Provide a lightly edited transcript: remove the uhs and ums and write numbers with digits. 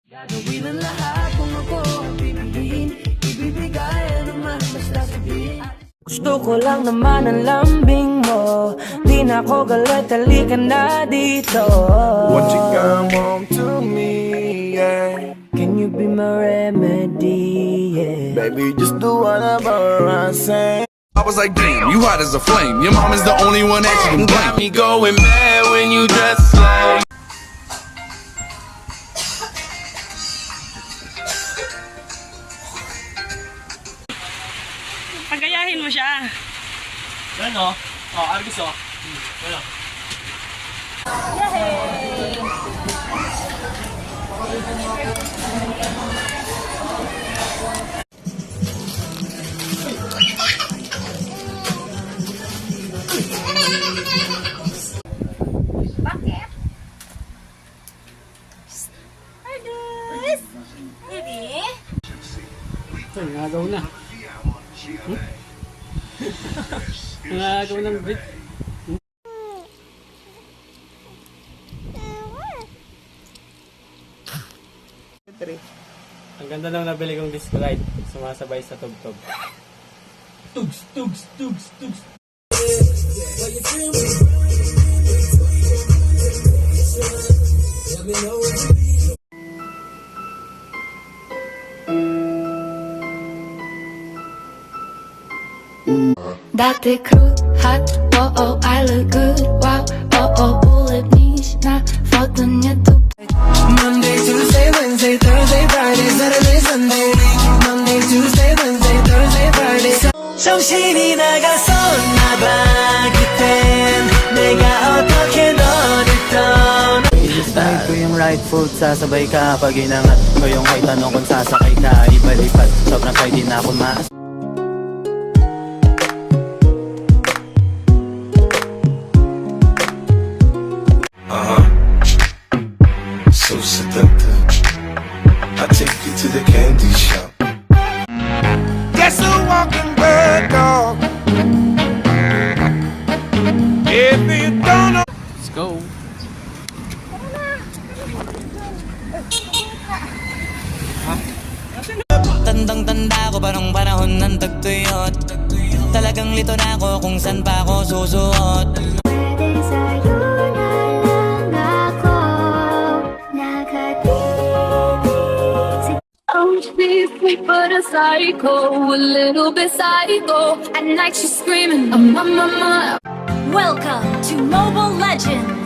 Gagawin ang lahat kung ako ang pipiliin. Ibibigay naman basta sabihin. Gusto ko lang naman ang lambing mo. Di na ako galit, halika na dito. What you come home to me, yeah. Can you be my remedy, yeah. Baby, just do whatever I say. I was like, damn, you hot as a flame. Your mom is the only one that you can blame. Got me going mad when you dress like. Pagayahin mo siya. Ano? Oh, Argus oh. Ano? Bakit? Argus! Baby? Ito, nangagaw na. Nangagaw ng bit. Ang ganda nang nabili kong disco light. Sumasabay sa tugtog. Tugs, tugs, tugs, tugs. Dati crude, hot, oh oh, I look good, wow, oh oh, bullet knees, na foto niya to. Monday, Tuesday, Wednesday, Thursday, Friday, Saturday, Sunday. Monday, Tuesday, Wednesday, Thursday, Friday. 정신이 나가서 나봐 그땐 내가 어떻게 너를 떠나. Style ko yung right foot, sasabay ka pag inangat ko yung may tanong kung sasakay ka, ibalipat. Sobrang kahit di na ako maas. So seductive. I take you to the candy shop. Guess who walking bird dog? If you don't know. Let's go. Tandang-tanda ko pa nung panahon ng tagtuyot. Talagang lito na ako kung saan pa ako susuot. Pwede sa'yo na lang ako nakatitig. Oh, she's sweet but a psycho, a little bit psycho. At night she's screaming, I'm on my mind. Welcome to Mobile Legends!